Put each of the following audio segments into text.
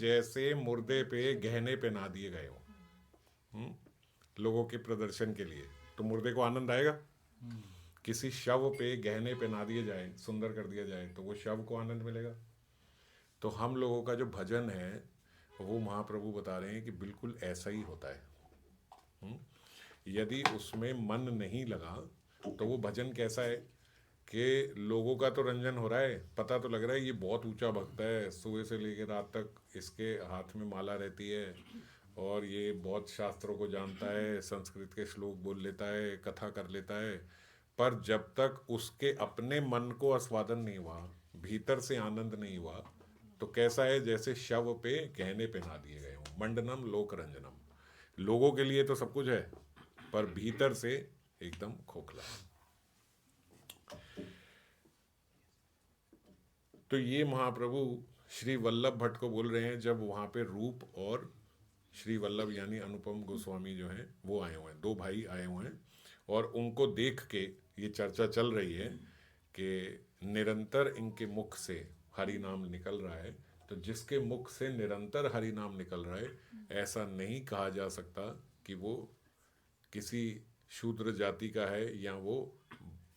जैसे मुर्दे पे गहने पहना दिए गए हो लोगों के प्रदर्शन के लिए, तो मुर्दे को आनंद आएगा? किसी शव पे गहने पहना दिए जाए, सुंदर कर दिया जाए, तो वो शव को आनंद मिलेगा? तो हम लोगों का जो भजन है वो महाप्रभु बता रहे हैं कि बिल्कुल ऐसा ही होता है। यदि उसमें मन नहीं लगा तो वो भजन कैसा है कि लोगों का तो रंजन हो रहा है, पता तो लग रहा है ये बहुत ऊंचा भक्त है, सुबह से लेकर रात तक इसके हाथ में माला रहती है और ये बहुत शास्त्रों को जानता है, संस्कृत के श्लोक बोल लेता है, कथा कर लेता है। पर जब तक उसके अपने मन को आस्वादन नहीं हुआ, भीतर से आनंद नहीं हुआ, तो कैसा है? जैसे शव पे गहने पहना दिए गए हों, मंडनम लोक रंजनम। लोगों के लिए तो सब कुछ है, पर भीतर से एकदम खोखला। तो ये महाप्रभु श्री वल्लभ भट्ट को बोल रहे हैं, जब वहाँ पे रूप और श्री वल्लभ यानी अनुपम गोस्वामी जो हैं वो आए हुए हैं, दो भाई आए हुए हैं, और उनको देख के ये चर्चा चल रही है कि निरंतर इनके मुख से हरि नाम निकल रहा है। तो जिसके मुख से निरंतर हरि नाम निकल रहा है, ऐसा नहीं कहा जा सकता कि वो किसी शूद्र जाति का है या वो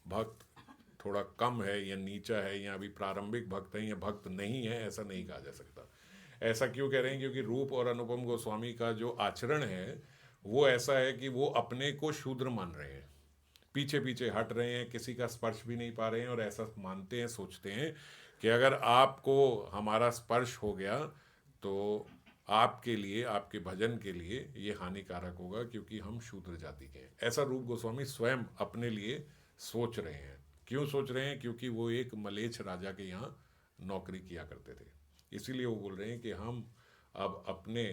भक्त थोड़ा कम है या नीचा है या अभी प्रारंभिक भक्त है या भक्त नहीं है, ऐसा नहीं कहा जा सकता। ऐसा क्यों कह रहे हैं? क्योंकि रूप और अनुपम गोस्वामी का जो आचरण है वो ऐसा है कि वो अपने को शूद्र मान रहे हैं, पीछे पीछे हट रहे हैं, किसी का स्पर्श भी नहीं पा रहे हैं, और ऐसा मानते हैं, सोचते हैं कि अगर आपको हमारा स्पर्श हो गया तो आपके लिए, आपके भजन के लिए ये हानिकारक होगा, क्योंकि हम शूद्र जाति के हैं। ऐसा रूप गोस्वामी स्वयं अपने लिए सोच रहे हैं। क्यों सोच रहे हैं? क्योंकि वो एक मलेच्छ राजा के यहाँ नौकरी किया करते थे, इसीलिए वो बोल रहे हैं कि हम अब अपने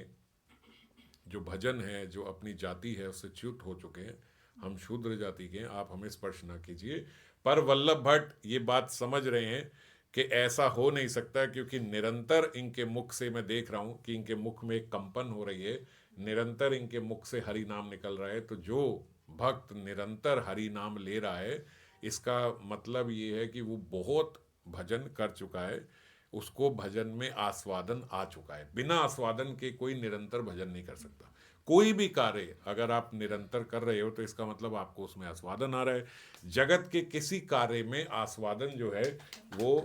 जो भजन है, जो अपनी जाति है, उससे च्युत हो चुके हैं, हम शूद्र जाति के हैं, आप हमें स्पर्श ना कीजिए। पर वल्लभ भट्ट ये बात समझ रहे हैं कि ऐसा हो नहीं सकता, क्योंकि निरंतर इनके मुख से मैं देख रहा हूँ कि इनके मुख में एक कंपन हो रही है, निरंतर इनके मुख से हरि नाम निकल रहा है। तो जो भक्त निरंतर हरि नाम ले रहा है, इसका मतलब ये है कि वो बहुत भजन कर चुका है, उसको भजन में आस्वादन आ चुका है। बिना आस्वादन के कोई निरंतर भजन नहीं कर सकता। कोई भी कार्य अगर आप निरंतर कर रहे हो तो इसका मतलब आपको उसमें आस्वादन आ रहा है। जगत के किसी कार्य में आस्वादन जो है वो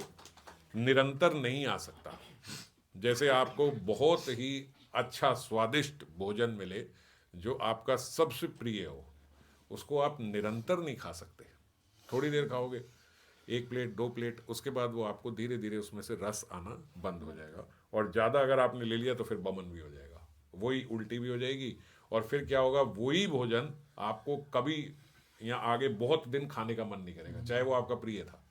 निरंतर नहीं आ सकता। जैसे आपको बहुत ही अच्छा स्वादिष्ट भोजन मिले जो आपका सबसे प्रिय हो, उसको आप निरंतर नहीं खा सकते। थोड़ी देर खाओगे, एक प्लेट, दो प्लेट, उसके बाद वो आपको धीरे धीरे उसमें से रस आना बंद हो जाएगा, और ज़्यादा अगर आपने ले लिया तो फिर बमन भी हो जाएगा, वही उल्टी भी हो जाएगी, और फिर क्या होगा? वही भोजन आपको कभी या आगे बहुत दिन खाने का मन नहीं करेगा, चाहे वो आपका प्रिय था।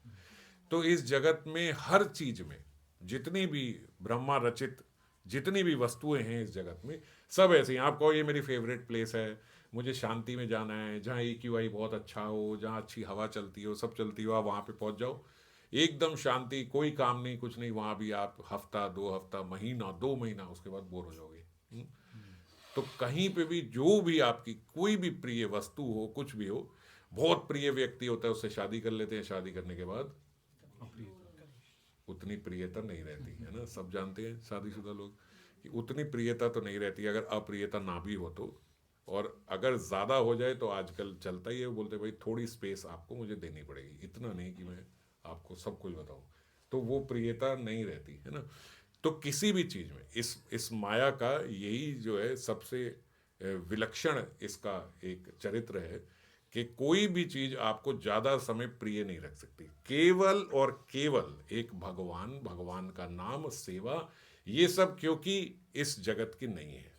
तो इस जगत में हर चीज में, जितनी भी ब्रह्मा रचित जितनी भी वस्तुएं हैं इस जगत में, सब ऐसे ही। आप कहो ये मेरी फेवरेट प्लेस है, मुझे शांति में जाना है, जहाँ EQI बहुत अच्छा हो, जहाँ अच्छी हवा चलती हो, सब चलती हो, आप वहाँ पे पहुँच जाओ, एकदम शांति, कोई काम नहीं, कुछ नहीं, वहाँ भी आप हफ्ता, 2 हफ्ता, महीना, 2 महीना, उसके बाद बोर हो जाओगे। तो कहीं पे भी जो भी आपकी कोई भी प्रिय वस्तु हो, कुछ भी हो, बहुत प्रिय व्यक्ति होता है, उससे शादी कर लेते हैं, शादी करने के बाद उतनी प्रियता नहीं रहती है ना। सब जानते हैं शादीशुदा लोग कि उतनी प्रियता तो नहीं रहती, अगर अप्रियता ना भी हो तो। और अगर ज़्यादा हो जाए तो आजकल चलता ही है, वो बोलते भाई थोड़ी स्पेस आपको मुझे देनी पड़ेगी, इतना नहीं कि मैं आपको सब कुछ बताऊं, तो वो प्रियता नहीं रहती है ना। तो किसी भी चीज़ में इस माया का यही जो है सबसे विलक्षण इसका एक चरित्र है कि कोई भी चीज आपको ज्यादा समय प्रिय नहीं रख सकती। केवल और केवल एक भगवान, भगवान का नाम, सेवा, ये सब क्योंकि इस जगत की नहीं है।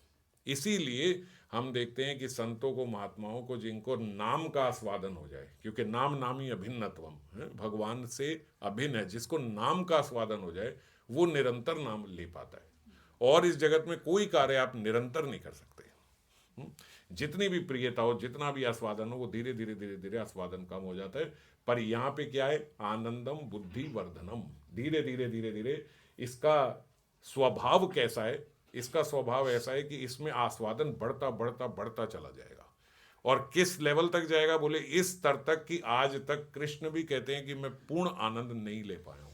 इसीलिए हम देखते हैं कि संतों को, महात्माओं को, जिनको नाम का आस्वादन हो जाए, क्योंकि नाम नामी अभिन्नत्वम है, भगवान से अभिन्न है, जिसको नाम का आस्वादन हो जाए वो निरंतर नाम ले पाता है। और इस जगत में कोई कार्य आप निरंतर नहीं कर सकते। जितनी भी प्रियता हो, जितना भी आस्वादन हो, वो धीरे धीरे धीरे धीरे आस्वादन कम हो जाता है। पर यहाँ पे क्या है? आनंदम बुद्धि वर्धनम। धीरे धीरे धीरे धीरे इसका स्वभाव कैसा है? इसका स्वभाव ऐसा है कि इसमें आस्वादन बढ़ता बढ़ता बढ़ता चला जाएगा। और किस लेवल तक जाएगा? बोले इस स्तर तक कि आज तक कृष्ण भी कहते हैं कि मैं पूर्ण आनंद नहीं ले पाया हूं।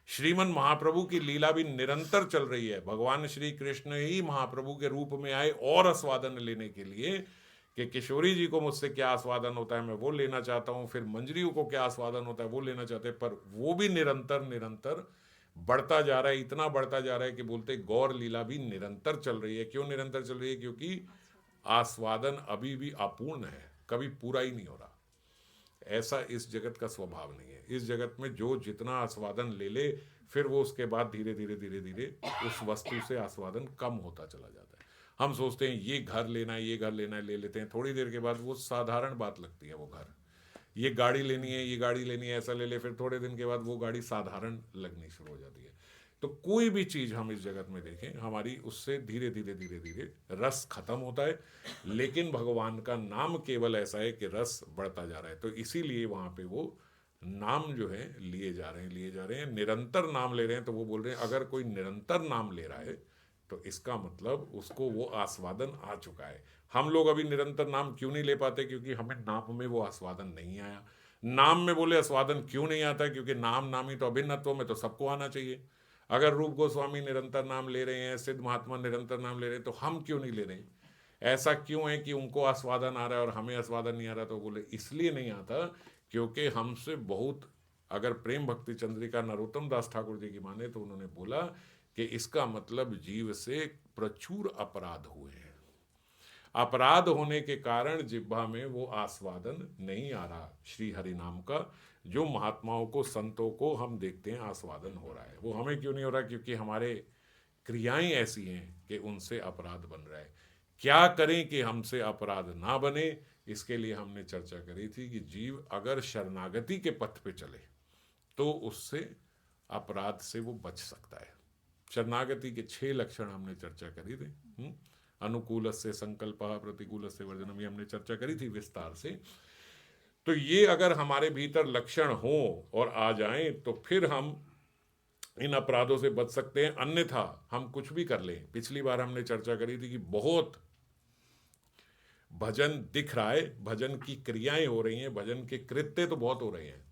श्रीमन महाप्रभु की लीला भी निरंतर चल रही है। भगवान श्री कृष्ण ही महाप्रभु के रूप में आए और आस्वादन लेने के लिए, कि किशोरी जी को मुझसे क्या आस्वादन होता है मैं वो लेना चाहता हूँ, फिर मंजरियों को क्या आस्वादन होता है वो लेना चाहते हैं, पर वो भी निरंतर निरंतर बढ़ता जा रहा है, इतना बढ़ता जा रहा है कि बोलते गौर लीला भी निरंतर चल रही है। क्यों निरंतर चल रही है? क्योंकि आस्वादन अभी भी अपूर्ण है, कभी पूरा ही नहीं हो रहा। ऐसा इस जगत का स्वभाव नहीं है। इस जगत में जो जितना आस्वादन ले ले, फिर वो उसके बाद धीरे धीरे धीरे धीरे उस वस्तु से आस्वादन कम होता चला जाता है। हम सोचते हैं ये घर लेना है, ये घर लेना है, ले लेते हैं, थोड़ी देर के बाद वो साधारण बात लगती है वो घर। ये गाड़ी लेनी है, ये गाड़ी लेनी है, ऐसा ले ले, फिर थोड़े दिन के बाद वो गाड़ी साधारण लगनी शुरू हो जाती है। तो कोई भी चीज हम इस जगत में देखें, हमारी उससे धीरे धीरे धीरे धीरे रस खत्म होता है। लेकिन भगवान का नाम केवल ऐसा है कि रस बढ़ता जा रहा है। तो इसीलिए वहां पे वो नाम जो है लिए जा रहे हैं, लिए जा रहे हैं, निरंतर नाम ले रहे हैं। तो वो बोल रहे हैं अगर कोई निरंतर नाम ले रहा है तो इसका मतलब उसको वो आस्वादन आ चुका है। हम लोग अभी निरंतर नाम क्यों नहीं ले पाते? क्योंकि हमें नाम में वो आस्वादन नहीं आया। नाम में बोले आस्वादन क्यों नहीं आता? क्योंकि नाम नामी तो अभिन्नत्व में तो सबको आना चाहिए। अगर रूप गोस्वामी निरंतर नाम ले रहे हैं, सिद्ध महात्मा निरंतर नाम ले रहे हैं, तो हम क्यों नहीं ले रहे हैं? ऐसा क्यों है कि उनको आस्वादन आ रहा है और हमें आस्वादन नहीं आ रहा? तो बोले इसलिए नहीं आता क्योंकि हमसे बहुत, अगर प्रेम भक्ति चंद्रिका नरोत्तम दास ठाकुर जी की माने तो उन्होंने बोला कि इसका मतलब जीव से प्रचुर अपराध हुए हैं। अपराध होने के कारण जिह्वा में वो आस्वादन नहीं आ रहा श्री हरि नाम का। जो महात्माओं को, संतों को हम देखते हैं आस्वादन हो रहा है, वो हमें क्यों नहीं हो रहा? क्योंकि हमारे क्रियाएं ऐसी हैं कि उनसे अपराध बन रहा है। क्या करें कि हमसे अपराध ना बने? इसके लिए हमने चर्चा करी थी कि जीव अगर शरणागति के पथ पे चले तो उससे अपराध से वो बच सकता है। शरणागति के 6 लक्षण हमने चर्चा करी थी। अनुकूल से संकल्प, प्रतिकूल से वर्जनम, ये हमने चर्चा करी थी विस्तार से। तो ये अगर हमारे भीतर लक्षण हो और आ जाएं तो फिर हम इन अपराधों से बच सकते हैं। अन्यथा हम कुछ भी कर लें। पिछली बार हमने चर्चा करी थी कि बहुत भजन दिख रहा है, भजन की क्रियाएं हो रही हैं, भजन के कृत्य तो बहुत हो रहे हैं।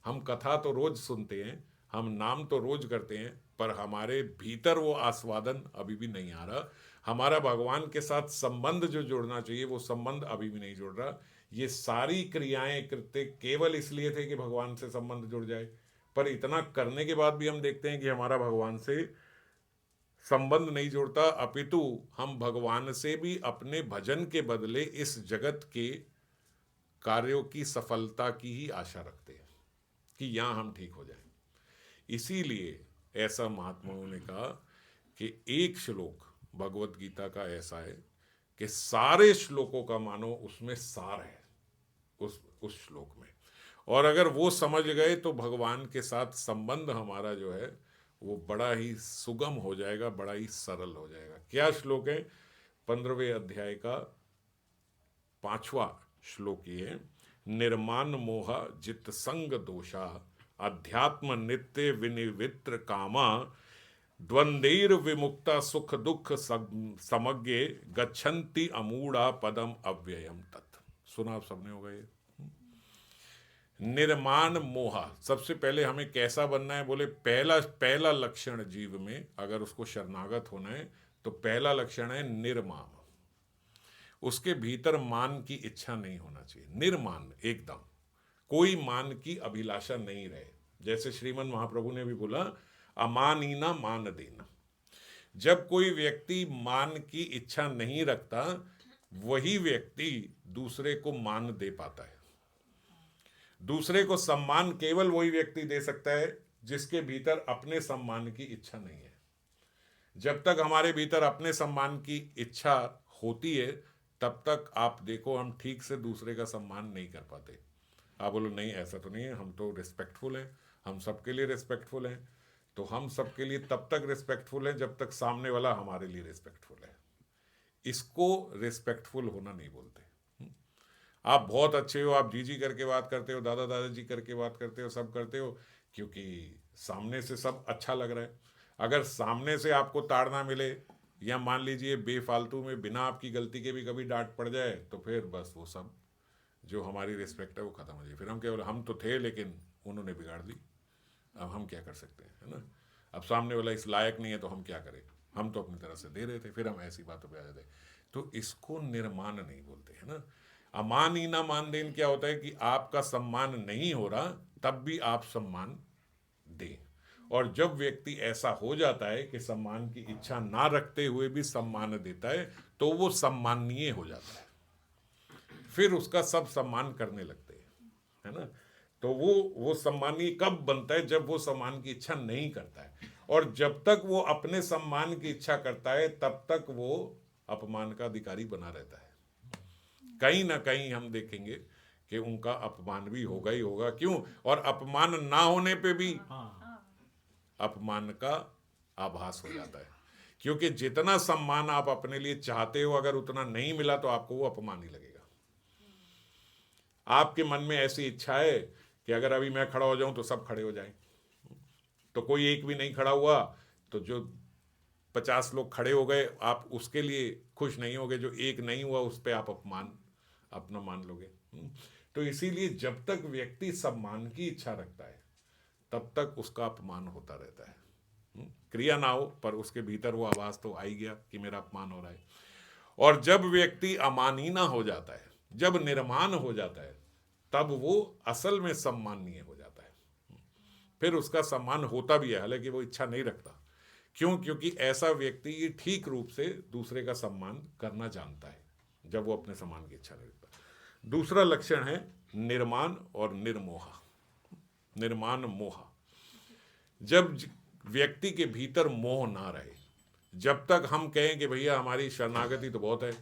हम कथा तो रोज सुनते हैं, हम नाम तो रोज करते हैं, पर हमारे भीतर वो आस्वादन अभी भी नहीं आ रहा। हमारा भगवान के साथ संबंध जो जुड़ना चाहिए वो संबंध अभी भी नहीं जुड़ रहा। ये सारी क्रियाएं, कृत्य केवल इसलिए थे कि भगवान से संबंध जुड़ जाए, पर इतना करने के बाद भी हम देखते हैं कि हमारा भगवान से संबंध नहीं जुड़ता। अपितु हम भगवान से भी अपने भजन के बदले इस जगत के कार्यों की सफलता की ही आशा रखते हैं कि यहां हम ठीक हो जाएं। इसीलिए ऐसा महात्माओं ने कहा कि एक श्लोक भगवत गीता का ऐसा है कि सारे श्लोकों का मानो उसमें सार है उस श्लोक में। और अगर वो समझ गए तो भगवान के साथ संबंध हमारा जो है वो बड़ा ही सुगम हो जाएगा, बड़ा ही सरल हो जाएगा। क्या श्लोक है? 15वें अध्याय का 5वां श्लोक ये: निर्माण मोह जित संग दोषा अध्यात्म नित्य विनिवित्र कामा द्वंद्वैर विमुक्ता सुख दुख समग्गे गच्छन्ति अमूढ़ा पदम अव्ययम तत्। सुना आप सबने होगा ये। निर्माण मोह, सबसे पहले हमें कैसा बनना है? बोले पहला लक्षण जीव में अगर उसको शरणागत होना है तो पहला लक्षण है निर्माण। उसके भीतर मान की इच्छा नहीं होना चाहिए। निर्माण, एकदम कोई मान की अभिलाषा नहीं रहे। जैसे श्रीमन महाप्रभु ने भी बोला अमानीना मान देना। जब कोई व्यक्ति मान की इच्छा नहीं रखता वही व्यक्ति दूसरे को मान दे पाता है। दूसरे को सम्मान केवल वही व्यक्ति दे सकता है जिसके भीतर अपने सम्मान की इच्छा नहीं है। जब तक हमारे भीतर अपने सम्मान की इच्छा होती है तब तक आप देखो हम ठीक से दूसरे का सम्मान नहीं कर पाते। आप बोलो नहीं ऐसा तो नहीं है, हम तो रिस्पेक्टफुल हैं, हम सबके लिए रिस्पेक्टफुल हैं। तो हम सबके लिए तब तक रिस्पेक्टफुल हैं जब तक सामने वाला हमारे लिए रिस्पेक्टफुल है। इसको रिस्पेक्टफुल होना नहीं बोलते। आप बहुत अच्छे हो, आप जी करके बात करते हो, दादा दादाजी करके बात करते हो, सब करते हो क्योंकि सामने से सब अच्छा लग रहा है। अगर सामने से आपको ताड़ना मिले या मान लीजिए बेफालतू में बिना आपकी गलती के भी कभी डांट पड़ जाए तो फिर बस वो सब जो हमारी रिस्पेक्ट है वो खत्म हो जाए। फिर हम केवल हम तो थे लेकिन उन्होंने बिगाड़ दी, अब हम क्या कर सकते हैं, है ना। अब सामने वाला इस लायक नहीं है तो हम क्या करें, हम तो अपनी तरफ से दे रहे थे, फिर हम ऐसी बातों पे आ जाते। तो इसको निर्मान नहीं बोलते, है ना। अमान ही ना मान देन क्या होता है कि आपका सम्मान नहीं हो रहा तब भी आप सम्मान दें। और जब व्यक्ति ऐसा हो जाता है कि सम्मान की इच्छा ना रखते हुए भी सम्मान देता है तो वो सम्माननीय हो जाता है, फिर उसका सब सम्मान करने लगते हैं, है ना। तो वो सम्मानीय कब बनता है, जब वो सम्मान की इच्छा नहीं करता है। और जब तक वो अपने सम्मान की इच्छा करता है तब तक वो अपमान का अधिकारी बना रहता है। कहीं ना कहीं हम देखेंगे कि उनका अपमान भी होगा ही होगा। क्यों? और अपमान ना होने पे भी अपमान का आभास हो जाता है, क्योंकि जितना सम्मान आप अपने लिए चाहते हो अगर उतना नहीं मिला तो आपको वो अपमान ही लगेगा। आपके मन में ऐसी इच्छा है कि अगर अभी मैं खड़ा हो जाऊं तो सब खड़े हो जाएं, तो कोई एक भी नहीं खड़ा हुआ तो जो 50 लोग खड़े हो गए आप उसके लिए खुश नहीं होगे, जो एक नहीं हुआ उस पर आप अपमान अपना मान लोगे। तो इसीलिए जब तक व्यक्ति सम्मान की इच्छा रखता है तब तक उसका अपमान होता रहता है। क्रिया ना हो पर उसके भीतर वो आवाज तो आ ही गया कि मेरा अपमान हो रहा है। और जब व्यक्ति अमानीना हो जाता है, जब निर्माण हो जाता है, तब वो असल में सम्माननीय हो जाता है। फिर उसका सम्मान होता भी है, हालांकि वो इच्छा नहीं रखता। क्यों? क्योंकि ऐसा व्यक्ति ठीक रूप से दूसरे का सम्मान करना जानता है जब वो अपने सम्मान की इच्छा नहीं रखता। दूसरा लक्षण है निर्माण और निर्मोहा। निर्माण मोहा, जब व्यक्ति के भीतर मोह ना रहे, जब तक हम कहें कि भैया हमारी शरणागति तो बहुत है,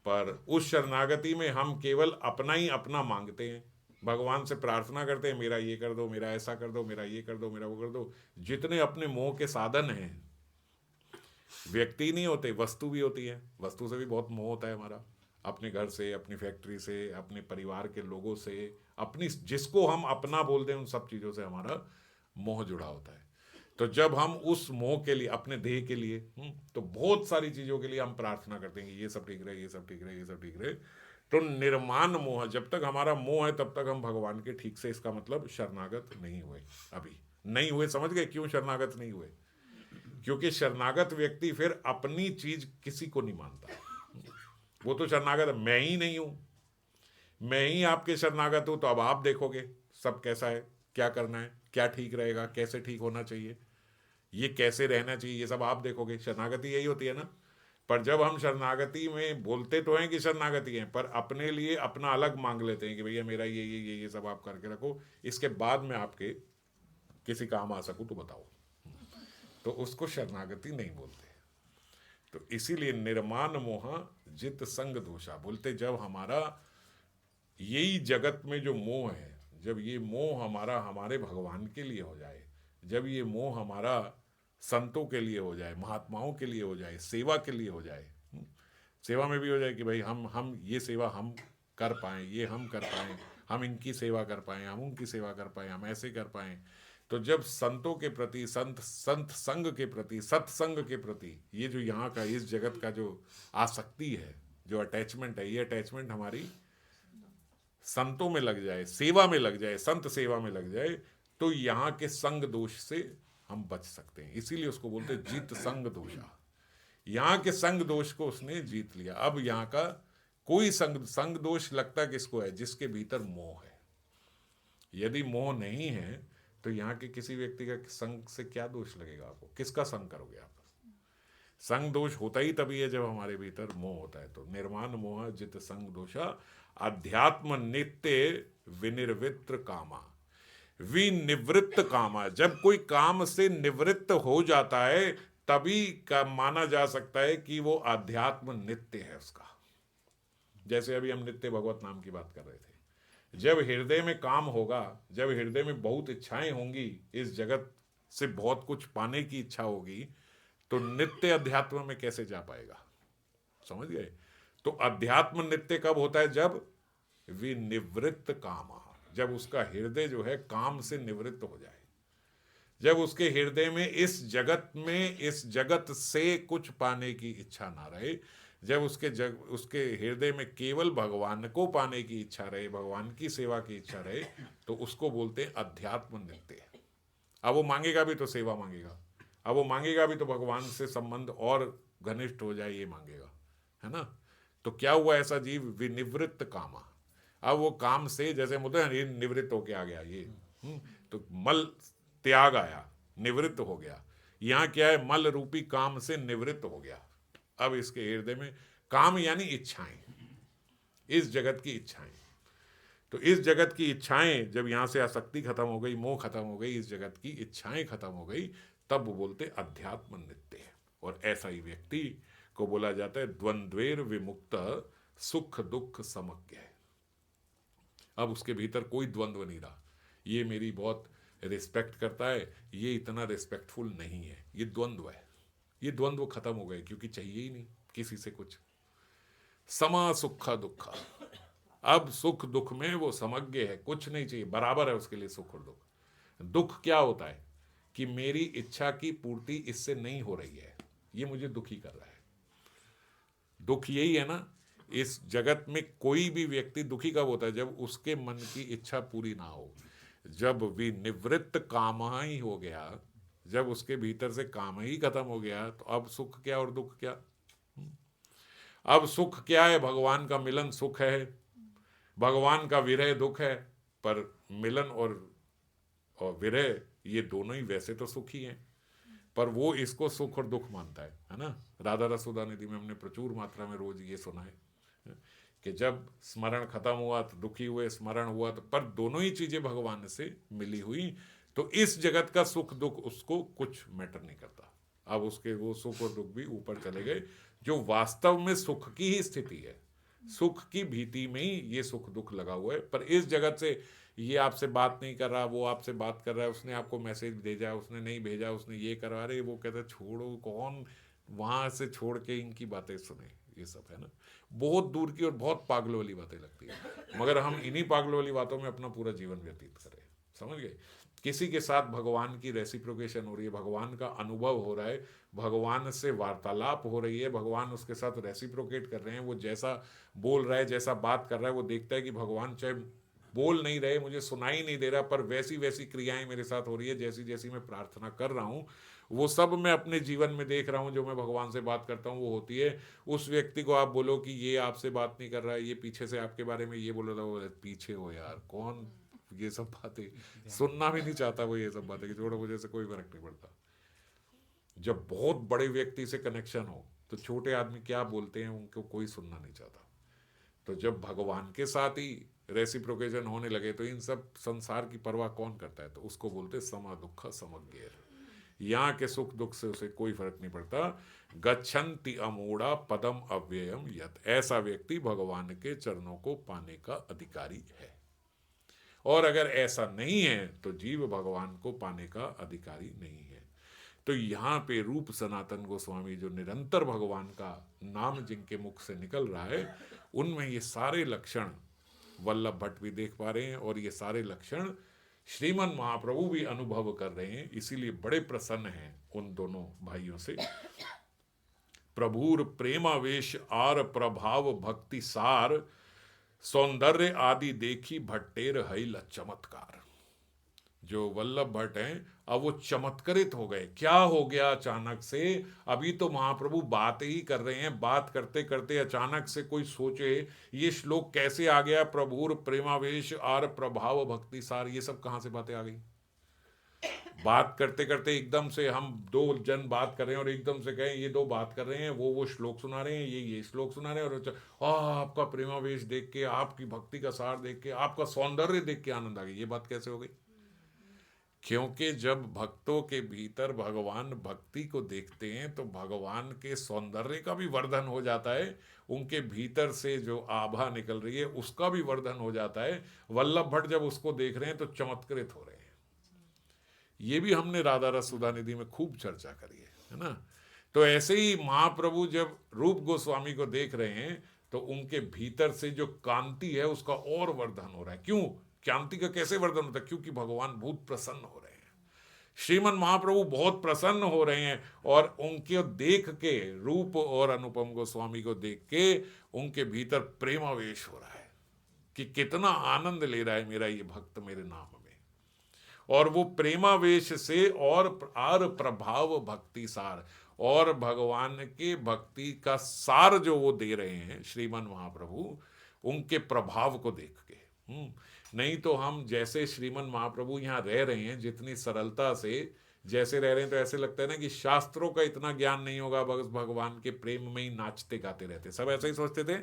पर उस शरणागति में हम केवल अपना ही अपना मांगते हैं, भगवान से प्रार्थना करते हैं मेरा ये कर दो, मेरा ऐसा कर दो, मेरा ये कर दो, मेरा वो कर दो। जितने अपने मोह के साधन हैं, व्यक्ति नहीं होते, वस्तु भी होती है। वस्तु से भी बहुत मोह होता है हमारा, अपने घर से, अपनी फैक्ट्री से, अपने परिवार के लोगों से, अपनी जिसको हम अपना बोलते हैं उन सब चीज़ों से हमारा मोह जुड़ा होता है। तो जब हम उस मोह के लिए, अपने देह के लिए, तो बहुत सारी चीज़ों के लिए हम प्रार्थना करते हैं कि ये सब ठीक रहे, ये सब ठीक रहे, ये सब ठीक रहे। तो निर्माण मोह, जब तक हमारा मोह है तब तक हम भगवान के ठीक से, इसका मतलब शरणागत नहीं हुए। अभी नहीं हुए, समझ गए क्यों शरणागत नहीं हुए? क्योंकि शरणागत व्यक्ति फिर अपनी चीज किसी को नहीं मानता। वो तो शरणागत, मैं ही नहीं हूं, मैं ही आपके शरणागत हूं, तो अब आप देखोगे सब कैसा है, क्या करना है, क्या ठीक रहेगा, कैसे ठीक होना चाहिए, ये कैसे रहना चाहिए, ये सब आप देखोगे। शरणागति यही होती है ना। पर जब हम शरणागति में बोलते तो हैं कि शरणागति हैं, पर अपने लिए अपना अलग मांग लेते हैं कि भैया मेरा ये सब आप करके रखो, इसके बाद में आपके किसी काम आ सकूं तो बताओ, तो उसको शरणागति नहीं बोलते। तो इसीलिए निर्माण मोह जित संग दोषा बोलते, जब हमारा यही जगत में जो मोह है, जब ये मोह हमारा हमारे भगवान के लिए हो जाए, जब ये मोह हमारा संतों के लिए हो जाए, महात्माओं के लिए हो जाए, सेवा के लिए हो जाए, सेवा में भी हो जाए कि भाई हम ये सेवा हम कर पाएँ, ये हम कर पाएँ, हम इनकी सेवा कर पाएँ, हम उनकी सेवा कर पाएँ, हम ऐसे कर पाएँ। तो जब संतों के प्रति, संत संग के प्रति, सत्संग के प्रति, ये जो यहाँ का इस जगत का जो आसक्ति है, जो अटैचमेंट है, ये अटैचमेंट हमारी संतों में लग जाए, सेवा में लग जाए, संत सेवा में लग जाए, तो यहाँ के संग दोष से हम बच सकते हैं। इसीलिए उसको बोलते जीत संग दोषा। यहाँ के संग दोष को उसने जीत लिया। अब यहाँ का कोई संग दोष लगता किसको है? जिसके भीतर मोह है। यदि मोह नहीं है तो यहाँ के किसी व्यक्ति का संग से क्या दोष लगेगा आपको? किसका संग करोगे आप? संग दोष होता ही तभी है जब हमारे भीतर मोह होता है। तो निर्माण मोह जित संग दोषा अध्यात्म नित्य विनिर्वृत्त कामा, विनिवृत्त कामा। जब कोई काम से निवृत्त हो जाता है तभी का माना जा सकता है कि वो अध्यात्म नित्य है उसका। जैसे अभी हम नित्य भगवत नाम की बात कर रहे थे, जब हृदय में काम होगा, जब हृदय में बहुत इच्छाएं होंगी, इस जगत से बहुत कुछ पाने की इच्छा होगी, तो नित्य अध्यात्म में कैसे जा पाएगा? समझ गए? तो अध्यात्म नित्य कब होता है? जब विनिवृत्त कामा, जब उसका हृदय जो है काम से निवृत्त हो जाए, जब उसके हृदय में इस जगत से कुछ पाने की इच्छा ना रहे, जब उसके हृदय में केवल भगवान को पाने की इच्छा रहे, भगवान की सेवा की इच्छा रहे, तो उसको बोलते हैं अध्यात्म नित्य। अब वो मांगेगा भी तो सेवा मांगेगा, अब वो मांगेगा भी तो भगवान से संबंध और घनिष्ठ हो जाए, ये मांगेगा, है ना। तो क्या हुआ, ऐसा जीव विनिवृत्त कामा, अब वो काम से जैसे बोलते हैं ये निवृत्त होके आ गया ये, तो मल त्याग आया, निवृत्त हो गया। यहाँ क्या है, मल रूपी काम से निवृत्त हो गया। अब इसके हृदय में काम यानी इच्छाएं, इस जगत की इच्छाएं। तो इस जगत की इच्छाएं जब यहाँ से आसक्ति खत्म हो गई, मोह खत्म हो गई, इस जगत की इच्छाएं खत्म हो गई, तब वो बोलते अध्यात्म नित्य है। और ऐसा ही व्यक्ति को बोला जाता है द्वंद्वेर विमुक्त सुख दुख समज्ञ है। अब उसके भीतर कोई द्वंद्व नहीं रहा, ये मेरी बहुत रिस्पेक्ट करता है, ये इतना रिस्पेक्टफुल नहीं है, ये द्वंद्व है। ये द्वंद्व खत्म हो गए क्योंकि चाहिए ही नहीं किसी से कुछ। समा सुखा दुखा, अब सुख दुख में वो समज्ञ है, कुछ नहीं चाहिए, बराबर है उसके लिए सुख और दुख। दुख क्या होता है कि मेरी इच्छा की पूर्ति इससे नहीं हो रही है, ये मुझे दुखी कर रहा है। दुख यही है ना, इस जगत में कोई भी व्यक्ति दुखी कब होता है, जब उसके मन की इच्छा पूरी ना हो, जब विनिवृत्त काम ही हो गया, जब उसके भीतर से काम ही खत्म हो गया, तो अब सुख क्या और दुख क्या। अब सुख क्या है, भगवान का मिलन सुख है, भगवान का विरह दुख है। पर मिलन और विरह ये दोनों ही वैसे तो सुख ही हैं, पर वो इसको सुख और दुख मानता है ना। राधा रसोदा निधि में हमने प्रचुर मात्रा में रोज ये सुना है कि जब स्मरण खत्म हुआ तो दुखी हुए, स्मरण हुआ तो, पर दोनों ही चीजें भगवान से मिली हुई, तो इस जगत का सुख दुख उसको कुछ मैटर नहीं करता। अब उसके वो सुख और दुख भी ऊपर चले गए, जो वास्तव में सुख की ही स्थिति है, सुख की भीति में ही ये सुख दुख लगा हुआ है। पर इस जगत से ये आपसे बात नहीं कर रहा, वो आपसे बात कर रहा है, उसने आपको मैसेज भेजा, उसने नहीं भेजा, उसने ये करवा रहे, वो कहता है छोड़ो, कौन वहां से छोड़ के इनकी बातें सुने, ये सब है ना, बहुत दूर की और बहुत पागलों वाली बातें लगती है। मगर हम इन्हीं पागलों वाली बातों में अपना पूरा जीवन व्यतीत करें, समझ गए। किसी के साथ भगवान की रेसिप्रोकेशन हो रही है, भगवान का अनुभव हो रहा है, भगवान से वार्तालाप हो रही है, भगवान उसके साथ रेसिप्रोकेट कर रहे हैं, वो जैसा बोल रहा है, जैसा बात कर रहा है, वो देखता है कि भगवान चाहे बोल नहीं रहे, मुझे सुनाई नहीं दे रहा, पर वैसी वैसी क्रियाएं मेरे साथ हो रही है, जैसी जैसी मैं प्रार्थना कर रहा हूँ, वो सब मैं अपने जीवन में देख रहा हूँ, जो मैं भगवान से बात करता हूँ वो होती है। उस व्यक्ति को आप बोलो कि ये आपसे बात नहीं कर रहा है, ये पीछे से आपके बारे में ये बोल रहा था, वो पीछे हो यार, कौन ये सब बातें सुनना भी नहीं चाहता वो, ये सब बातें कि छोड़ो, मुझे से कोई फर्क नहीं पड़ता। जब बहुत बड़े व्यक्ति से कनेक्शन हो तो छोटे आदमी क्या बोलते हैं उनको कोई सुनना नहीं चाहता। तो जब भगवान के साथ ही रेसिप्रोकेशन होने लगे तो इन सब संसार की परवाह कौन करता है, तो उसको बोलते समा दुख समज्ञ। यहाँ के सुख दुख से उसे कोई फर्क नहीं पड़ता। गच्छन्ति अमूढ़ा पदम अव्ययम यत, ऐसा व्यक्ति भगवान के चरणों को पाने का अधिकारी है। और अगर ऐसा नहीं है तो जीव भगवान को पाने का अधिकारी नहीं है। तो यहाँ पे रूप सनातन गोस्वामी जो निरंतर भगवान का नाम जिनके मुख से निकल रहा है, उनमें ये सारे लक्षण वल्लभ भट्ट भी देख पा रहे हैं, और ये सारे लक्षण श्रीमन महाप्रभु भी अनुभव कर रहे हैं, इसीलिए बड़े प्रसन्न हैं उन दोनों भाइयों से। प्रभुर प्रेमावेश आर प्रभाव भक्ति सार, सौंदर्य आदि देखी भट्टेर हैल चमत्कार। जो वल्लभ भट्ट हैं अब वो चमत्कृत हो गए। क्या हो गया अचानक से, अभी तो महाप्रभु बात ही कर रहे हैं, बात करते करते अचानक से कोई सोचे ये श्लोक कैसे आ गया, प्रभुर प्रेमावेश आर प्रभाव भक्ति सार, ये सब कहां से बातें आ गई। बात करते करते एकदम से हम दो जन बात कर रहे हैं और एकदम से कहें ये दो बात कर रहे हैं, वो श्लोक सुना रहे हैं, ये श्लोक सुना रहे हैं, और आपका प्रेमावेश देख के, आपकी भक्ति का सार देख के, आपका सौंदर्य देख के आनंद आ गया। ये बात कैसे हो गई? क्योंकि जब भक्तों के भीतर भगवान भक्ति को देखते हैं तो भगवान के सौंदर्य का भी वर्धन हो जाता है, उनके भीतर से जो आभा निकल रही है उसका भी वर्धन हो जाता है। वल्लभ भट्ट जब उसको देख रहे हैं तो चमत्कृत हो रहे हैं। ये भी हमने राधा रस सुधा निधि में खूब चर्चा करी है ना। तो ऐसे ही महाप्रभु जब रूप गोस्वामी को देख रहे हैं तो उनके भीतर से जो कांति है उसका और वर्धन हो रहा है। क्यों? कांति का कैसे वर्धन होता है? क्योंकि भगवान बहुत प्रसन्न हो रहे हैं, श्रीमन महाप्रभु बहुत प्रसन्न हो रहे हैं, और उनके देख के, रूप और अनुपम गोस्वामी को देख के उनके भीतर प्रेमावेश हो रहा है कि कितना आनंद ले रहा है मेरा ये भक्त मेरे नाम में। और वो प्रेमावेश से और प्रभाव भक्ति सार, और भगवान के भक्ति का सार जो वो दे रहे हैं श्रीमन महाप्रभु, उनके प्रभाव को देख के। नहीं तो हम जैसे श्रीमन महाप्रभु यहाँ रह रहे हैं जितनी सरलता से जैसे रह रहे हैं, तो ऐसे लगता है ना कि शास्त्रों का इतना ज्ञान नहीं होगा, बस भगवान के प्रेम में ही नाचते गाते रहते। सब ऐसा ही सोचते थे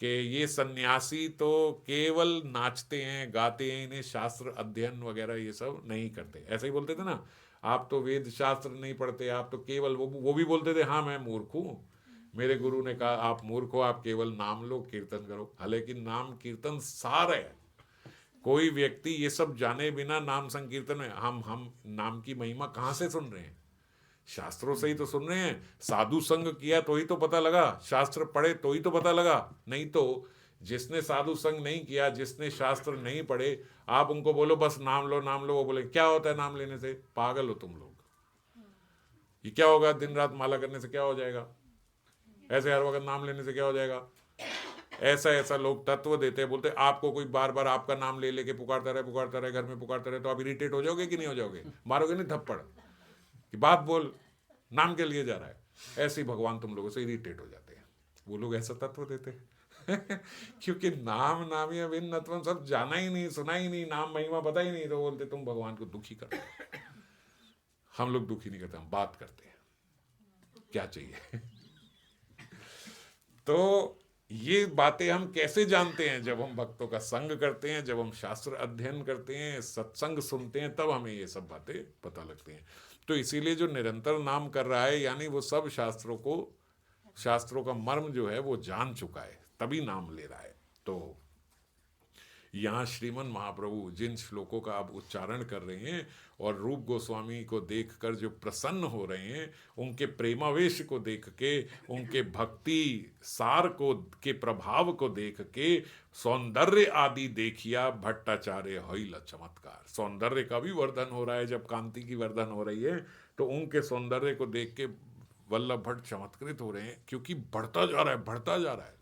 कि ये सन्यासी तो केवल नाचते हैं गाते हैं, इन्हें शास्त्र अध्ययन वगैरह ये सब नहीं करते, ऐसे ही बोलते थे ना। आप तो वेद शास्त्र नहीं पढ़ते, आप तो केवल वो भी बोलते थे हाँ मैं मूर्ख हूँ। मेरे गुरु ने कहा आप मूर्ख हो, आप केवल नाम लो कीर्तन करो। हालांकि नाम कीर्तन सार है। कोई व्यक्ति ये सब जाने बिना नाम संकीर्तन में, हम नाम की महिमा कहाँ से सुन रहे हैं? शास्त्रों से ही तो सुन रहे हैं। साधु संग किया तो ही तो पता लगा, शास्त्र पढ़े तो ही तो पता लगा। नहीं तो जिसने साधु संग नहीं किया, जिसने शास्त्र नहीं पढ़े, आप उनको बोलो बस नाम लो नाम लो, वो बोले क्या होता है नाम लेने से? पागल हो तुम लोग। ये क्या होगा? दिन रात माला करने से क्या हो जाएगा? ऐसे हर वक्त नाम लेने से क्या हो जाएगा? ऐसा ऐसा लोग तत्व देते हैं, बोलते आपको कोई बार बार आपका नाम ले लेके पुकारता रहे घर में पुकारता रहे, तो आप इरिटेट हो जाओगे कि नहीं हो जाओगे? मारोगे नहीं थप्पड़ कि बात बोल, नाम के लिए जा रहा है। ऐसे ही भगवान तुम लोगों से इरिटेट हो जाते हैं। वो लोग ऐसा तत्व देते हैं क्योंकि नाम नामी अभिन्न तत्व सब जाना ही नहीं, सुना ही नहीं, नाम महिमा पता ही नहीं, तो बोलते तुम भगवान को दुखी करते हो। हम लोग दुखी नहीं करते, हम बात करते हैं क्या चाहिए। तो ये बातें हम कैसे जानते हैं? जब हम भक्तों का संग करते हैं, जब हम शास्त्र अध्ययन करते हैं, सत्संग सुनते हैं, तब हमें ये सब बातें पता लगती हैं। तो इसीलिए जो निरंतर नाम कर रहा है, यानी वो सब शास्त्रों का मर्म जो है वो जान चुका है, तभी नाम ले रहा है। तो यहाँ श्रीमन महाप्रभु जिन श्लोकों का आप उच्चारण कर रहे हैं और रूप गोस्वामी को देखकर जो प्रसन्न हो रहे हैं, उनके प्रेमावेश को देख के, उनके भक्ति सार को के प्रभाव को देख के, सौंदर्य आदि देखिया भट्टाचार्य होइल चमत्कार। सौंदर्य का भी वर्धन हो रहा है, जब कांति की वर्धन हो रही है तो उनके सौंदर्य को देख के वल्लभ भट्ट चमत्कृत हो रहे हैं, क्योंकि बढ़ता जा रहा है, बढ़ता जा रहा है।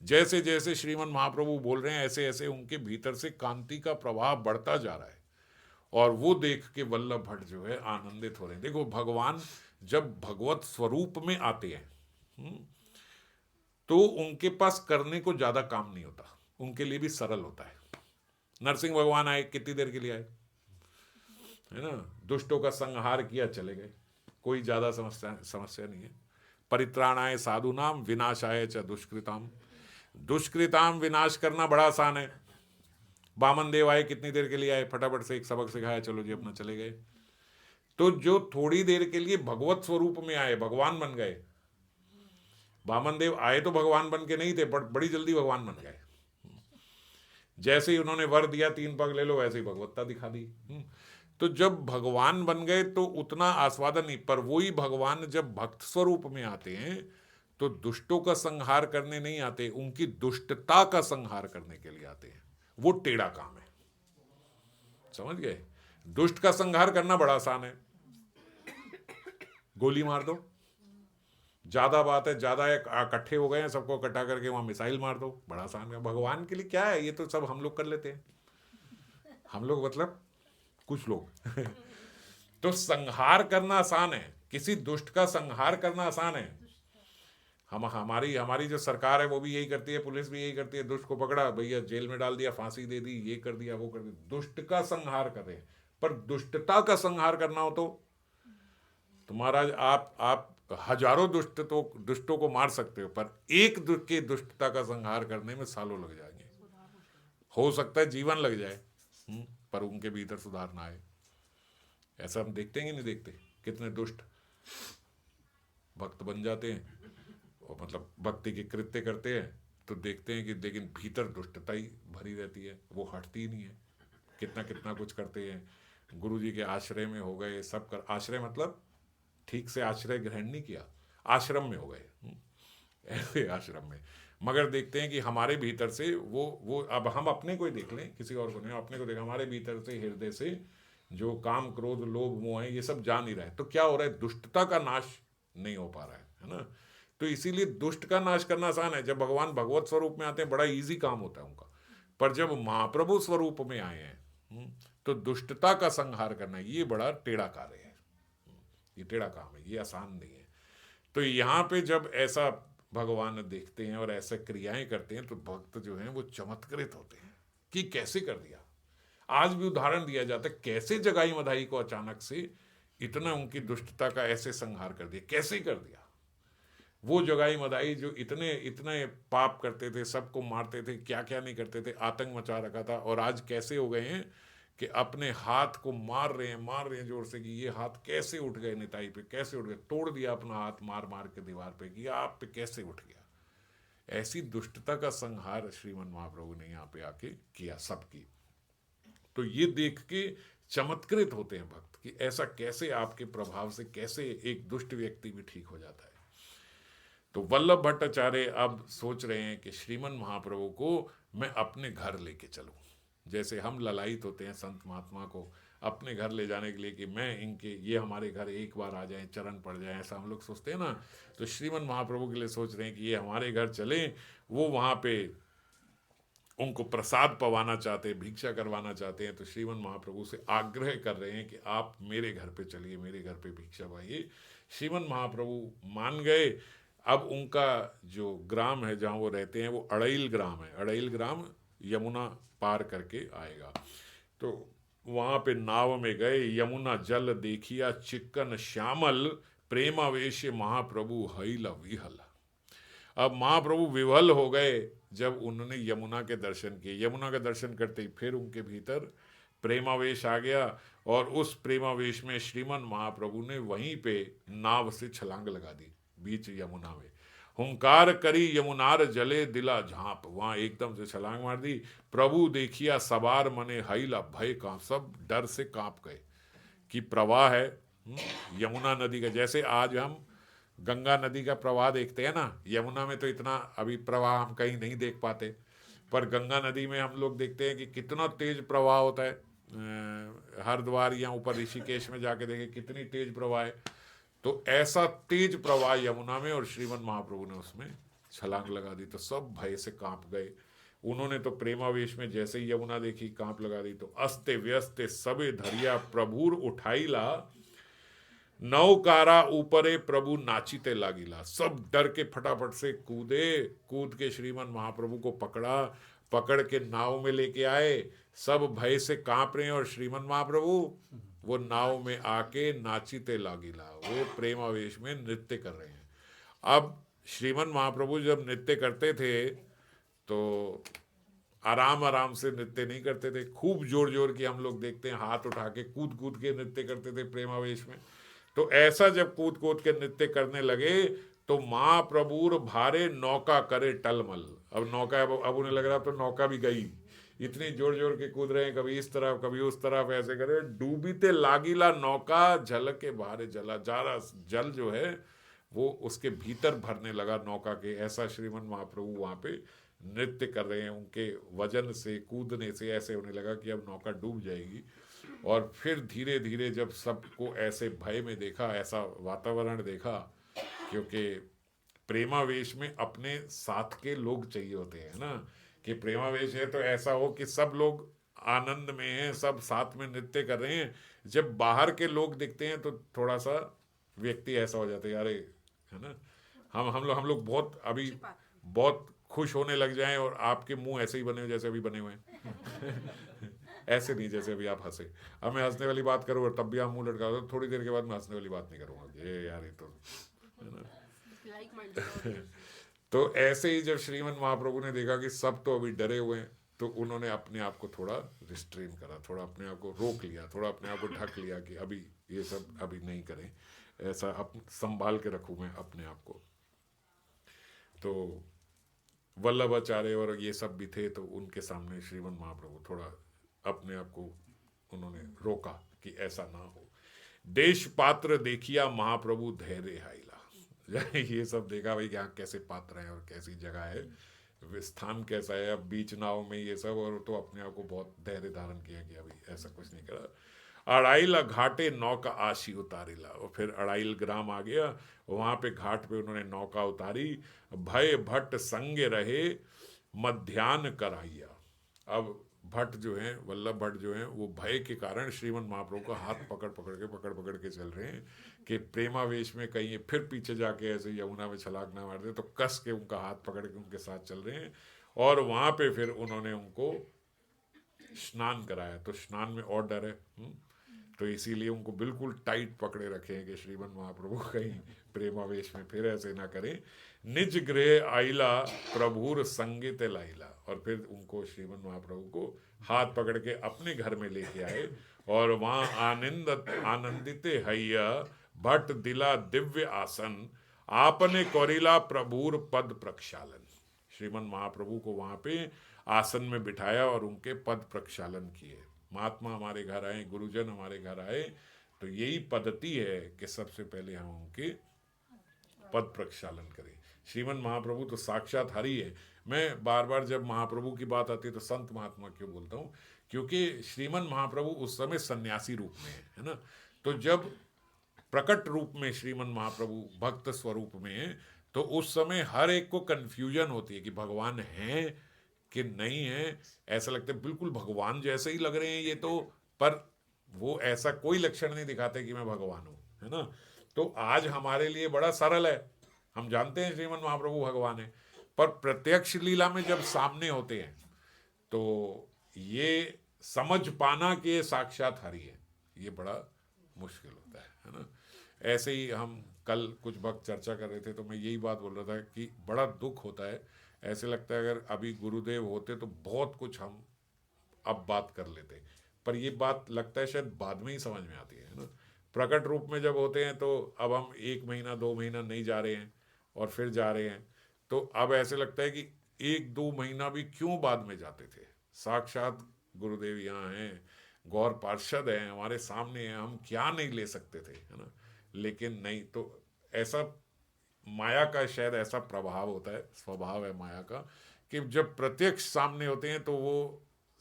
जैसे जैसे श्रीमन महाप्रभु बोल रहे हैं, ऐसे ऐसे उनके भीतर से कांति का प्रभाव बढ़ता जा रहा है, और वो देख के वल्लभ भट्ट जो है आनंदित हो रहे हैं। देखो, भगवान जब भगवत स्वरूप में आते हैं तो उनके पास करने को ज्यादा काम नहीं होता, उनके लिए भी सरल होता है। नरसिंह भगवान आए, कितनी देर के लिए आए, है ना? दुष्टों का संहार किया, चले गए, कोई ज्यादा समस्या नहीं है। परित्राणाय साधुनाम विनाशाय च दुष्कृताम। दुष्कृताम विनाश करना बड़ा आसान है। बामन देव आए, कितनी देर के लिए आए? फटाफट से एक सबक सिखाया, चलो जी अपना चले गए। तो जो थोड़ी देर के लिए भगवत स्वरूप में आए, भगवान बन गए। बामन देव आए तो भगवान बन के नहीं थे, बड़ी जल्दी भगवान बन गए। जैसे ही उन्होंने वर दिया 3 पग ले लो, वैसे ही भगवत्ता दिखा दी। तो जब भगवान बन गए तो उतना आस्वादन नहीं, पर वही भगवान जब भक्त स्वरूप में आते हैं तो दुष्टों का संहार करने नहीं आते, उनकी दुष्टता का संहार करने के लिए आते हैं। वो टेढ़ा काम है, समझ गए? दुष्ट का संहार करना बड़ा आसान है, गोली मार दो, ज्यादा बात है, ज्यादा इकट्ठे हो गए हैं, सबको इकट्ठा करके वहां मिसाइल मार दो, बड़ा आसान है। भगवान के लिए क्या है? ये तो सब हम लोग कर लेते हैं, हम लोग मतलब कुछ लोग तो संहार करना आसान है, किसी दुष्ट का संहार करना आसान है। हमारी जो सरकार है वो भी यही करती है, पुलिस भी यही करती है। दुष्ट को पकड़ा, भैया जेल में डाल दिया, फांसी दे दी, ये कर दिया, वो कर दिया, दुष्ट का संहार कर रहे हैं। पर दुष्टता का संहार करना हो तो तुम्हारा आप हजारों दुष्टों को मार सकते हो, पर एक के दुष्टता का संहार करने में सालों लग जाएंगे। हो सकता है जीवन लग जाए, पर उनके भीतर सुधार ना आए। ऐसा हम देखते हैं कि नहीं देखते? कितने दुष्ट भक्त बन जाते हैं और मतलब भक्ति के कृत्य करते हैं, तो देखते हैं कि लेकिन भीतर दुष्टता ही भरी रहती है, वो हटती ही नहीं है। कितना कितना कुछ करते हैं, गुरु जी के आश्रय में हो गए, सब कर, आश्रय मतलब ठीक से आश्रय ग्रहण नहीं किया, आश्रम में हो गए, ऐसे आश्रम में। मगर देखते हैं कि हमारे भीतर से वो अब हम अपने को ही देख लें, किसी और को नहीं, अपने को देख, हमारे भीतर से हृदय से जो काम क्रोध लोभ मोह है, ये सब जा नहीं रहा है। तो क्या हो रहा है? दुष्टता का नाश नहीं हो पा रहा है ना? तो इसीलिए दुष्ट का नाश करना आसान है। जब भगवान भगवत स्वरूप में आते हैं, बड़ा इजी काम होता है उनका। पर जब महाप्रभु स्वरूप में आए हैं तो दुष्टता का संहार करना ये बड़ा टेढ़ा कार्य है, ये टेढ़ा काम है, ये आसान नहीं है। तो यहाँ पे जब ऐसा भगवान देखते हैं और ऐसे क्रियाएं करते हैं तो भक्त जो हैं वो चमत्कृत होते हैं कि कैसे कर दिया। आज भी उदाहरण दिया जाता है कैसे जगाई मधाई को अचानक से इतना उनकी दुष्टता का ऐसे संहार कर दिया, कैसे कर दिया। वो जगाई मदाई जो इतने इतने पाप करते थे, सबको मारते थे, क्या क्या नहीं करते थे, आतंक मचा रखा था, और आज कैसे हो गए हैं कि अपने हाथ को मार रहे हैं जोर से कि ये हाथ कैसे उठ गए, निताई पे कैसे उठ गए, तोड़ दिया अपना हाथ मार मार के दीवार पे कि आप पे कैसे उठ गया। ऐसी दुष्टता का संहार श्रीमन महाप्रभु ने यहाँ पे आके किया सबकी। तो ये देख के चमत्कृत होते हैं भक्त कि ऐसा कैसे आपके प्रभाव से कैसे एक दुष्ट व्यक्ति भी ठीक हो जाता है। तो वल्लभ भट्टाचार्य अब सोच रहे हैं कि श्रीमन महाप्रभु को मैं अपने घर लेके चलूं। जैसे हम ललायित होते हैं संत महात्मा को अपने घर ले जाने के लिए कि मैं इनके ये हमारे घर एक बार आ जाएं, चरण पड़ जाएं, ऐसा हम लोग सोचते हैं ना। तो श्रीमन महाप्रभु के लिए सोच रहे हैं कि ये हमारे घर चलें, वो वहाँ पे उनको प्रसाद पवाना चाहते हैं, भिक्षा करवाना चाहते हैं। तो श्रीमन महाप्रभु से आग्रह कर रहे हैं कि आप मेरे घर पे चलिए, मेरे घर पे भिक्षा पाइए। श्रीमन महाप्रभु मान गए। अब उनका जो ग्राम है जहाँ वो रहते हैं वो अड़ैल ग्राम है। अड़ैल ग्राम यमुना पार करके आएगा। तो वहाँ पे नाव में गए, यमुना जल देखिया चिक्कन श्यामल, प्रेमावेश महाप्रभु हईल विहल। अब महाप्रभु विवल हो गए जब उन्होंने यमुना के दर्शन किए। यमुना के दर्शन करते ही फिर उनके भीतर प्रेमावेश आ गया, और उस प्रेमावेश में श्रीमन महाप्रभु ने वहीं पे नाव से छलांग लगा दी बीच यमुना में। हुंकार करी यमुनार जले दिला झांप, वहां एकदम से छलांग मार दी। प्रभु देखिया सवार मने हईला भय कांप, सब डर से कांप गए कि प्रवाह है यमुना नदी का। जैसे आज हम गंगा नदी का प्रवाह देखते हैं ना, यमुना में तो इतना अभी प्रवाह हम कहीं नहीं देख पाते, पर गंगा नदी में हम लोग देखते हैं कि कितना तेज प्रवाह होता है। हरिद्वार या ऊपर ऋषिकेश में जाके देखें कितनी तेज प्रवाह है। तो ऐसा तेज प्रवाह यमुना में, और श्रीमन महाप्रभु ने उसमें छलांग लगा दी। तो सब भय से कांप गए। उन्होंने तो प्रेमावेश में जैसे ही यमुना देखी कांप लगा दी। तो अस्ते व्यस्ते सबे धरिया प्रभुर उठाईला, नौकारा ऊपरे प्रभु नाचिते लागिला। सब डर के फटाफट से कूदे, कूद के श्रीमन महाप्रभु को पकड़ा, पकड़ के नाव में लेके आए। सब भय से कांप रहे हैं, और श्रीमन महाप्रभु वो नाव में आके नाचिते लागिला, वो प्रेमावेश में नृत्य कर रहे हैं। अब श्रीमन महाप्रभु जब नृत्य करते थे तो आराम आराम से नृत्य नहीं करते थे, खूब जोर जोर की हम लोग देखते हैं हाथ उठा के कूद कूद के नृत्य करते थे प्रेमावेश में। तो ऐसा जब कूद कूद के नृत्य करने लगे तो महाप्रभुर भारे नौका करे टलमल। अब नौका, अब उन्हें लग रहा तो नौका भी गई, इतनी जोर जोर के कूद रहे हैं, कभी इस तरफ कभी उस तरफ ऐसे करे। डूबीते लागिला नौका झल के भारे जला, जारा जल जो है वो उसके भीतर भरने लगा नौका के। ऐसा श्रीमन महाप्रभु वहाँ पे नृत्य कर रहे हैं, उनके वजन से कूदने से ऐसे होने लगा कि अब नौका डूब जाएगी। और फिर धीरे धीरे जब सबको ऐसे भय में देखा, ऐसा वातावरण देखा, क्योंकि प्रेमावेश में अपने साथ के लोग चाहिए होते हैं ना, कि प्रेमावेश है तो ऐसा हो कि सब लोग आनंद में हैं, सब साथ में नृत्य कर रहे हैं। जब बाहर के लोग दिखते हैं तो थोड़ा सा व्यक्ति ऐसा हो जाता है, अरे है ना, हम लोग बहुत अभी बहुत खुश होने लग जाएं और आपके मुंह ऐसे ही बने हो जैसे अभी बने हुए हैं ऐसे नहीं जैसे अभी आप हंसे। अब मैं हंसने वाली बात करूँ और तब भी आप मुंह लटका दो, थोड़ी देर के बाद मैं हंसने वाली बात नहीं करूँगा, ये यार ये तो है ना तो ऐसे ही जब श्रीमन महाप्रभु ने देखा कि सब तो अभी डरे हुए हैं, तो उन्होंने अपने आप को थोड़ा रिस्ट्रेन करा, थोड़ा अपने आप को रोक लिया, थोड़ा अपने आप को ढक लिया कि अभी ये सब अभी नहीं करें, ऐसा संभाल के रखूँ मैं अपने आप को। तो वल्लभाचार्य और ये सब भी थे, तो उनके सामने श्रीमन महाप्रभु थोड़ा अपने आप को उन्होंने रोका कि ऐसा ना हो। देश पात्र देखिया महाप्रभु धैर्य हाइला, ये सब देखा भाई यहाँ कैसे पात्र हैं और कैसी जगह है, स्थान कैसा है, अब बीच नाव में ये सब, और तो अपने आप को बहुत धैर्य धारण किया कि अभी ऐसा कुछ नहीं करा। अड़ाइल घाटे नौका आशी उतारीला, और फिर अड़ाइल ग्राम आ गया, वहाँ पे घाट पे उन्होंने नौका उतारी। भय भट्ट संगे रहे मध्यान्ह कराइया। अब भट्ट जो हैं, वल्लभ भट्ट जो हैं, वो भय के कारण श्रीमन महाप्रभु का हाथ पकड़ के चल रहे हैं कि प्रेमावेश में कहीं ये फिर पीछे जाके ऐसे यमुना में छलांग ना मार दे, तो कस के उनका हाथ पकड़ के उनके साथ चल रहे हैं। और वहाँ पे फिर उन्होंने उनको स्नान कराया, तो स्नान में और डर है। तो इसीलिए उनको बिल्कुल टाइट पकड़े रखे हैं कि श्रीमन महाप्रभु कहीं प्रेमावेश में फिर ऐसे ना करें। निज गृह आइला प्रभुर संगित लाइला, और फिर उनको श्रीमन महाप्रभु को हाथ पकड़ के अपने घर में लेके आए, और वहाँ आनंदित हैया भट्ट दिला दिव्य आसन, आपने कौरिला प्रभुर पद प्रक्षालन। श्रीमन महाप्रभु को वहाँ पे आसन में बिठाया और उनके पद प्रक्षालन किए। महात्मा हमारे घर आए, गुरुजन हमारे घर आए, तो यही पद्धति है कि सबसे पहले हम उनके पद प्रक्षालन करें। श्रीमन महाप्रभु तो साक्षात हरि है। मैं बार बार जब महाप्रभु की बात आती है तो संत महात्मा क्यों बोलता हूँ, क्योंकि श्रीमन महाप्रभु उस समय सन्यासी रूप में है ना। तो जब प्रकट रूप में श्रीमन महाप्रभु भक्त स्वरूप में है, तो उस समय हर एक को कंफ्यूजन होती है कि भगवान हैं कि नहीं है। ऐसा लगता है बिल्कुल भगवान जैसे ही लग रहे हैं ये तो, पर वो ऐसा कोई लक्षण नहीं दिखाते कि मैं भगवान हूँ, है ना। तो आज हमारे लिए बड़ा सरल है, हम जानते हैं श्रीमन महाप्रभु भगवान है, पर प्रत्यक्ष लीला में जब सामने होते हैं तो ये समझ पाना कि ये साक्षात हरि है, ये बड़ा मुश्किल होता है ना। ऐसे ही हम कल कुछ वक्त चर्चा कर रहे थे, तो मैं यही बात बोल रहा था कि बड़ा दुख होता है। ऐसे लगता है अगर अभी गुरुदेव होते तो बहुत कुछ हम अब बात कर लेते, पर ये बात लगता है शायद बाद में ही समझ में आती है ना। प्रकट रूप में जब होते हैं तो अब हम 1 महीना 2 महीना नहीं जा रहे हैं और फिर जा रहे हैं, तो अब ऐसे लगता है कि 1-2 महीना भी क्यों बाद में जाते थे। साक्षात गुरुदेव यहाँ हैं, गौर पार्षद हैं, हमारे सामने हैं, हम क्या नहीं ले सकते थे, है ना। लेकिन नहीं, तो ऐसा माया का शायद ऐसा प्रभाव होता है, स्वभाव है माया का, कि जब प्रत्यक्ष सामने होते हैं तो वो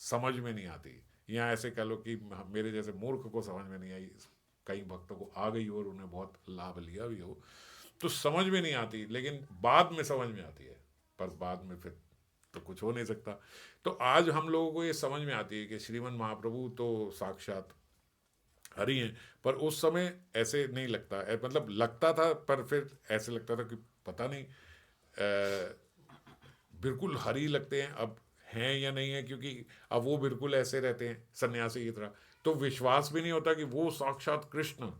समझ में नहीं आती। या ऐसे कह लो कि मेरे जैसे मूर्ख को समझ में नहीं आई, कई भक्तों को आ गई और उन्हें बहुत लाभ लिया भी हो, तो समझ में नहीं आती, लेकिन बाद में समझ में आती है। पर बाद में फिर तो कुछ हो नहीं सकता। तो आज हम लोगों को ये समझ में आती है कि श्रीमन महाप्रभु तो साक्षात हरि हैं, पर उस समय ऐसे नहीं लगता, मतलब लगता था, पर फिर ऐसे लगता था कि पता नहीं बिल्कुल हरि लगते हैं अब, हैं या नहीं है, क्योंकि अब वो बिल्कुल ऐसे रहते हैं सन्यासी की तरह, तो विश्वास भी नहीं होता कि वो साक्षात कृष्ण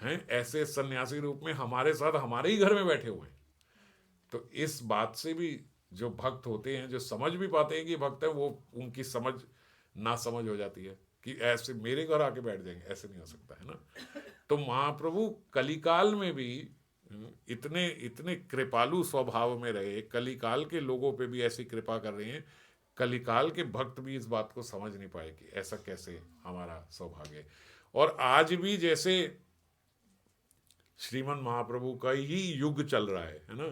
हैं, ऐसे सन्यासी रूप में हमारे साथ हमारे ही घर में बैठे हुए हैं। तो इस बात से भी जो भक्त होते हैं, जो समझ भी पाते हैं कि भक्त है, वो उनकी समझ ना समझ हो जाती है कि ऐसे मेरे घर आके बैठ जाएंगे, ऐसे नहीं हो सकता, है ना। तो महाप्रभु कलिकाल में भी इतने इतने कृपालु स्वभाव में रहे, कलिकाल के लोगों पे भी ऐसी कृपा कर रहे हैं, कलिकाल के भक्त भी इस बात को समझ नहीं पाए कि ऐसा कैसे हमारा सौभाग्य है। और आज भी जैसे श्रीमन महाप्रभु का ही युग चल रहा है ना,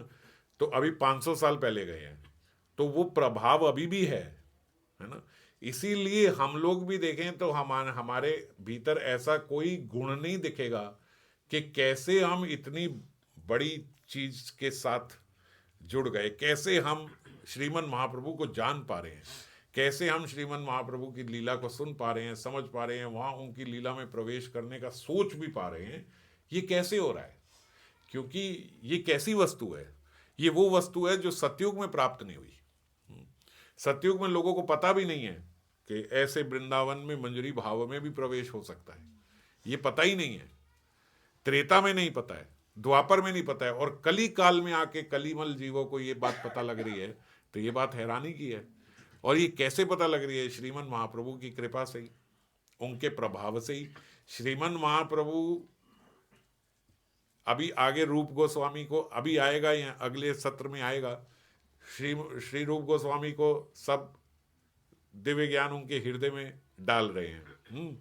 तो अभी 500 साल पहले गए हैं, तो वो प्रभाव अभी भी है ना। इसीलिए हम लोग भी देखें तो हमारे भीतर ऐसा कोई गुण नहीं दिखेगा कि कैसे हम इतनी बड़ी चीज के साथ जुड़ गए, कैसे हम श्रीमन महाप्रभु को जान पा रहे हैं, कैसे हम श्रीमन महाप्रभु की लीला को सुन पा रहे हैं, समझ पा रहे हैं, वहाँ उनकी लीला में प्रवेश करने का सोच भी पा रहे हैं। ये कैसे हो रहा है? क्योंकि ये कैसी वस्तु है? ये वो वस्तु है जो सतयुग में प्राप्त नहीं हुई। सतयुग में लोगों को पता भी नहीं है कि ऐसे वृंदावन में मंजरी भाव में भी प्रवेश हो सकता है, ये पता ही नहीं है। त्रेता में नहीं पता है, द्वापर में नहीं पता है, और कली काल में आके कलीमल जीवों को ये बात पता लग रही है, तो ये बात हैरानी की है। और ये कैसे पता लग रही है? श्रीमन महाप्रभु की कृपा से ही, उनके प्रभाव से ही। श्रीमन महाप्रभु अभी आगे रूप गोस्वामी को अभी आएगा या अगले सत्र में आएगा, श्री रूप गोस्वामी को सब दिव्य ज्ञान उनके हृदय में डाल रहे हैं।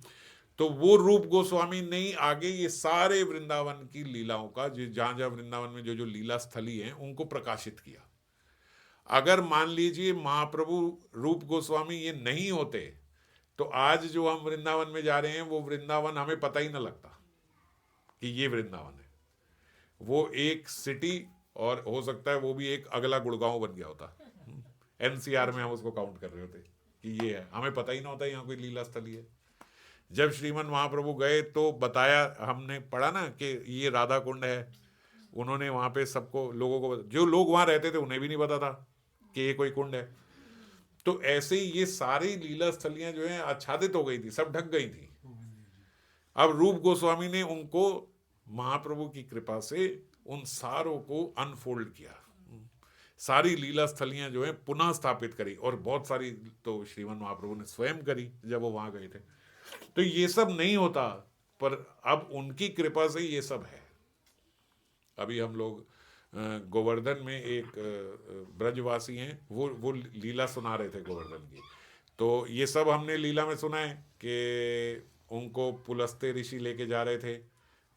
तो वो रूप गोस्वामी ने ही आगे ये सारे वृंदावन की लीलाओं का, जो जहाँ जहाँ वृंदावन में जो जो लीला स्थली हैं, उनको प्रकाशित किया। अगर मान लीजिए महाप्रभु रूप गोस्वामी ये नहीं होते, तो आज जो हम वृंदावन में जा रहे हैं वो वृंदावन हमें पता ही ना लगता कि ये वृंदावन है। वो एक सिटी, और हो सकता है वो भी एक अगला गुड़गांव बन गया होता। एनसीआर में हम उसको काउंट कर रहे होते। कि ये है, हमें पता ही ना होता यहाँ कोई लीला स्थली है। जब श्रीमन महाप्रभु गए तो बताया, हमने पढ़ा ना कि ये राधा कुंड है, उन्होंने वहाँ पे सबको, लोगों को, जो लोग वहाँ रहते थे उन्हें भी नहीं पता था कि ये कोई कुंड है। तो ऐसे ही ये सारी लीला स्थलियां जो है आच्छादित हो गई थी, सब ढक गई थी। अब रूप गोस्वामी ने उनको महाप्रभु की कृपा से उन सारों को अनफोल्ड किया, सारी लीला स्थलियां जो है पुनः स्थापित करी, और बहुत सारी तो श्रीमन महाप्रभु ने स्वयं करी जब वो वहां गए थे। तो ये सब नहीं होता, पर अब उनकी कृपा से ये सब है। अभी हम लोग गोवर्धन में एक ब्रजवासी हैं, वो लीला सुना रहे थे गोवर्धन की। तो ये सब हमने लीला में सुना है कि उनको पुलस्ते ऋषि लेके जा रहे थे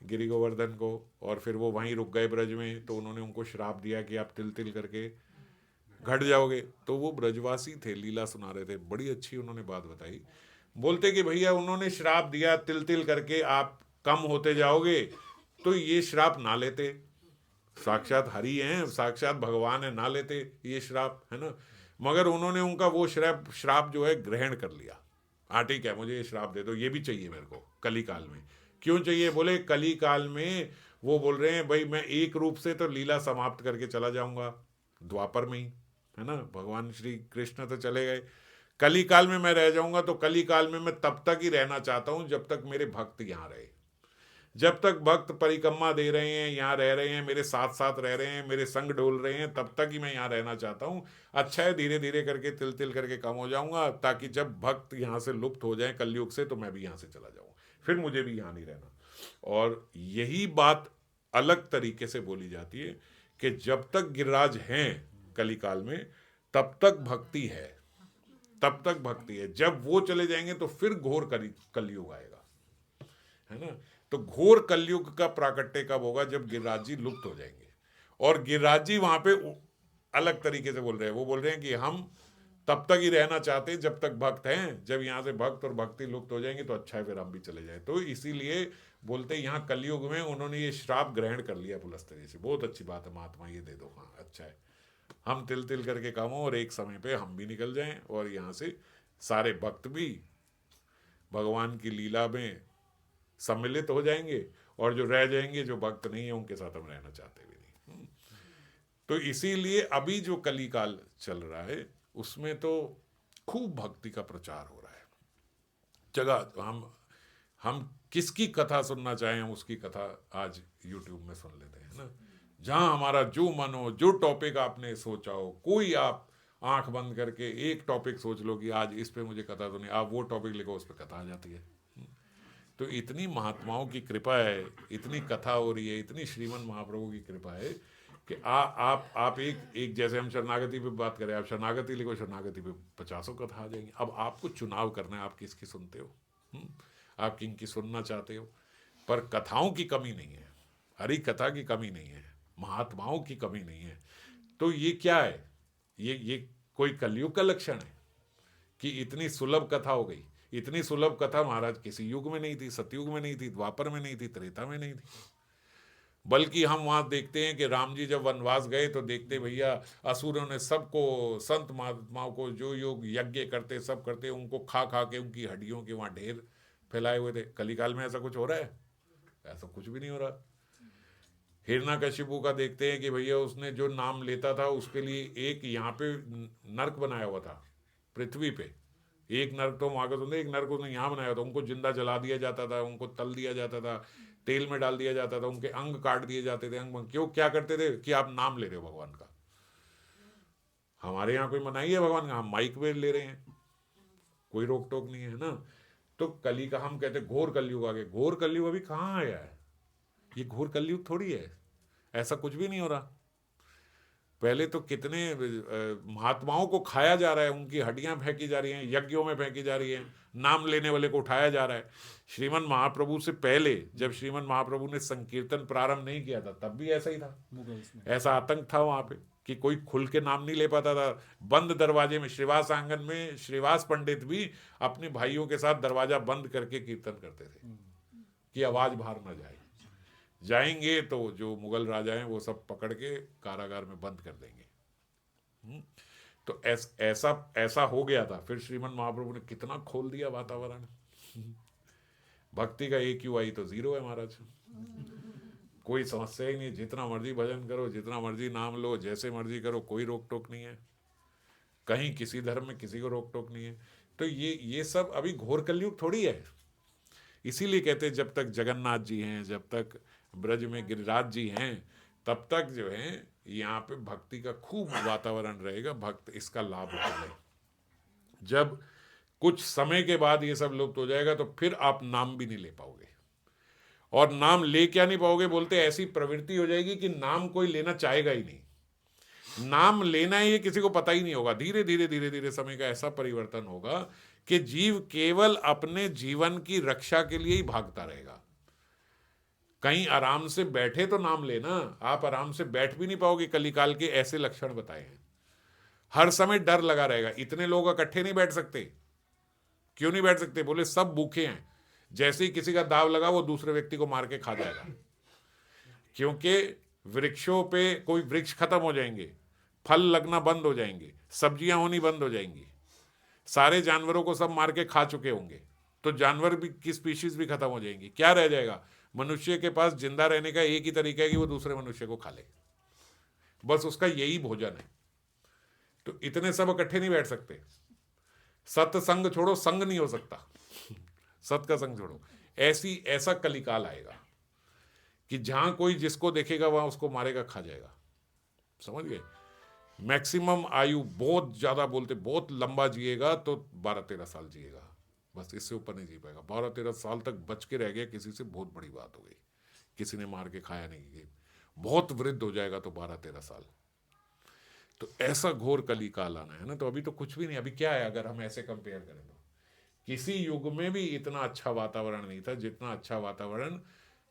गिरि गोवर्धन को, और फिर वो वहीं रुक गए ब्रज में, तो उन्होंने उनको श्राप दिया कि आप तिल तिल करके घट जाओगे। तो वो ब्रजवासी थे, लीला सुना रहे थे, बड़ी अच्छी उन्होंने बात बताई। बोलते कि भैया उन्होंने श्राप दिया तिल तिल करके आप कम होते जाओगे, तो ये श्राप ना लेते, साक्षात हरि हैं, साक्षात भगवान है, ना लेते ये श्राप, है ना। मगर उन्होंने उनका वो श्राप जो है ग्रहण कर लिया। हाँ ठीक है, मुझे ये श्राप दे दो, ये भी चाहिए मेरे को कली काल में। क्यों चाहिए? बोले कली काल में वो बोल रहे हैं भाई मैं एक रूप से तो लीला समाप्त करके चला जाऊंगा द्वापर में ही, है ना, भगवान श्री कृष्ण तो चले गए, कली काल में मैं रह जाऊंगा। तो कली काल में मैं तब तक ही रहना चाहता हूं जब तक मेरे भक्त यहाँ रहे, जब तक भक्त परिक्रमा दे रहे हैं, यहाँ रह रहे हैं, मेरे साथ साथ रह रहे हैं, मेरे संग डोल रहे हैं, तब तक ही मैं यहाँ रहना चाहता हूँ। अच्छा है, धीरे धीरे करके तिल तिल करके कम हो जाऊंगा, ताकि जब भक्त यहाँ से लुप्त हो जाए कलयुग से, तो मैं भी यहाँ से चला जाऊँ, फिर मुझे भी यहाँ नहीं रहना। और यही बात अलग तरीके से बोली जाती है कि जब तक गिरिराज हैं कलिकाल में, तब तक भक्ति है, तब तक भक्ति है। जब वो चले जाएंगे तो फिर घोर कलयुग आएगा, है ना। तो घोर कलयुग का प्राकट्य कब होगा? जब गिरिराज जी लुप्त हो जाएंगे। और गिरिराज जी वहां पे अलग तरीके से बोल रहे हैं, वो बोल रहे हैं कि हम तब तक ही रहना चाहते हैं जब तक भक्त हैं, जब यहाँ से भक्त और भक्ति लुप्त हो जाएंगे तो अच्छा है, फिर हम भी चले जाएं। तो इसीलिए बोलते हैं यहाँ कलयुग में उन्होंने ये श्राप ग्रहण कर लिया पुलस्त्य से। बहुत अच्छी बात है, महात्मा ये दे दो, हाँ अच्छा है, हम तिल तिल करके काम हो, और एक समय पे हम भी निकल जाएं, और यहाँ से सारे भक्त भी भगवान की लीला में सम्मिलित हो जाएंगे, और जो रह जाएंगे, जो भक्त नहीं है, उनके साथ हम रहना चाहते भी नहीं। तो इसीलिए अभी जो कलिकाल चल रहा है उसमें तो खूब भक्ति का प्रचार हो रहा है जगह। हम किसकी कथा सुनना चाहें, हम उसकी कथा आज YouTube में सुन लेते हैं ना। जहां हमारा जो मन हो, जो टॉपिक आपने सोचा हो, कोई आप आंख बंद करके एक टॉपिक सोच लो कि आज इस पे मुझे कथा सुनी, आप वो टॉपिक लिखो, उस पर कथा आ जाती है। तो इतनी महात्माओं की कृपा है, इतनी कथा हो रही है, इतनी श्रीमन महाप्रभु की कृपा है कि आप एक जैसे हम शरणागति पे बात करें, आप शरणागति लिखो, शरणागति पे 50 कथा आ जाएंगी। अब आपको चुनाव करना है, आप किसकी सुनते हो, आप किनकी सुनना चाहते हो। पर कथाओं की कमी नहीं है, हरी कथा की कमी नहीं है, महात्माओं की कमी नहीं है। तो ये क्या है? ये कोई कलयुग का लक्षण है कि इतनी सुलभ कथा हो गई। इतनी सुलभ कथा महाराज किसी युग में नहीं थी, सतयुग में नहीं थी, द्वापर में नहीं थी, त्रेता में नहीं थी। बल्कि हम वहां देखते हैं कि राम जी जब वनवास गए तो देखते भैया असुरों ने सबको, संत महात्माओं को, जो योग यज्ञ करते सब करते, उनको खा खा के उनकी हड्डियों के वहां ढेर फैलाए हुए थे। कलिकाल में ऐसा कुछ हो रहा है? ऐसा कुछ भी नहीं हो रहा। हिरण्यकशिपु का देखते हैं कि भैया उसने जो नाम लेता था उसके लिए एक यहाँ पे नर्क बनाया हुआ था, पृथ्वी पे एक नर्क, तो वहां का सुनते, एक नर्क उसने यहाँ बनाया था। उनको जिंदा जला दिया जाता था, उनको तल दिया जाता था, तेल में डाल दिया जाता था, उनके अंग काट दिए जाते थे। अंग क्यों, क्या करते थे कि आप नाम ले रहे हो भगवान का। हमारे यहाँ कोई मनाही है भगवान का? हम माइक पे ले रहे हैं, कोई रोक टोक नहीं है ना। तो कली का हम कहते घोर कलयुग आ गया। घोर कलयुग अभी कहाँ आया है? ये घोर कलयुग थोड़ी है, ऐसा कुछ भी नहीं हो रहा। पहले तो कितने महात्माओं को खाया जा रहा है, उनकी हड्डियां फेंकी जा रही हैं, यज्ञों में फेंकी जा रही हैं, नाम लेने वाले को उठाया जा रहा है। श्रीमन महाप्रभु से पहले जब श्रीमन महाप्रभु ने संकीर्तन प्रारंभ नहीं किया था, तब भी ऐसा ही था, ऐसा आतंक था वहां पे कि कोई खुल के नाम नहीं ले पाता था। बंद दरवाजे में, श्रीवास आंगन में श्रीवास पंडित भी अपने भाइयों के साथ दरवाजा बंद करके कीर्तन करते थे कि आवाज बाहर ना जाए। जाएंगे तो जो मुगल राजा हैं वो सब पकड़ के कारागार में बंद कर देंगे। तो ऐसा ऐसा हो गया था। फिर श्रीमन महाप्रभु ने कितना खोल दिया वातावरण। भक्ति का AQI तो 0 है महाराज। कोई समस्या ही नहीं, जितना मर्जी भजन करो, जितना मर्जी नाम लो, जैसे मर्जी करो, कोई रोक टोक नहीं है कहीं, किसी धर्म में किसी को रोक टोक नहीं है। तो ये सब अभी घोर कलयुग थोड़ी है। इसीलिए कहते हैं जब तक जगन्नाथ जी हैं, जब तक ब्रज में गिरिराज जी हैं, तब तक जो है यहाँ पे भक्ति का खूब वातावरण रहेगा, भक्त इसका लाभ उठाए। जब कुछ समय के बाद ये सब लुप्त हो जाएगा तो फिर आप नाम भी नहीं ले पाओगे। और नाम ले क्या नहीं पाओगे बोलते, ऐसी प्रवृत्ति हो जाएगी कि नाम कोई लेना चाहेगा ही नहीं। नाम लेना है ये किसी को पता ही नहीं होगा। धीरे धीरे धीरे धीरे समय का ऐसा परिवर्तन होगा कि जीव केवल अपने जीवन की रक्षा के लिए ही भागता रहेगा। कहीं आराम से बैठे तो नाम लेना, आप आराम से बैठ भी नहीं पाओगे। कलिकाल के ऐसे लक्षण बताए हैं। हर समय डर लगा रहेगा। इतने लोग इकट्ठे नहीं बैठ सकते। क्यों नहीं बैठ सकते? बोले सब भूखे हैं। जैसे ही किसी का दाव लगा वो दूसरे व्यक्ति को मार के खा जाएगा। क्योंकि वृक्षों पे कोई वृक्ष खत्म हो जाएंगे, फल लगना बंद हो जाएंगे, सब्जियां होनी बंद हो जाएंगी, सारे जानवरों को सब मार के खा चुके होंगे, तो जानवर भी की स्पीशीज भी खत्म हो जाएंगी। क्या रह जाएगा? मनुष्य के पास जिंदा रहने का एक ही तरीका है कि वो दूसरे मनुष्य को खा ले, बस उसका यही भोजन है। तो इतने सब इकट्ठे नहीं बैठ सकते। सत्संग छोड़ो, संग नहीं हो सकता। सत का संग छोड़ो। ऐसा कलिकाल आएगा कि जहां कोई जिसको देखेगा वहां उसको मारेगा, खा जाएगा। समझ गए? मैक्सिमम आयु बहुत ज्यादा बोलते, बहुत लंबा जिएगा तो 12-13 साल जिएगा, बस इससे ऊपर नहीं जी पाएगा। 12-13 साल तक बच के रह गया किसी से, बहुत बड़ी बात हो गई। किसी ने मार के खाया नहीं कि बहुत वृद्ध हो जाएगा तो 12-13 साल। तो ऐसा घोर कलिकाल आना है ना। तो अभी तो कुछ भी नहीं। अभी क्या है, अगर हम ऐसे कंपेयर करें तो किसी युग में भी इतना अच्छा वातावरण नहीं था जितना अच्छा वातावरण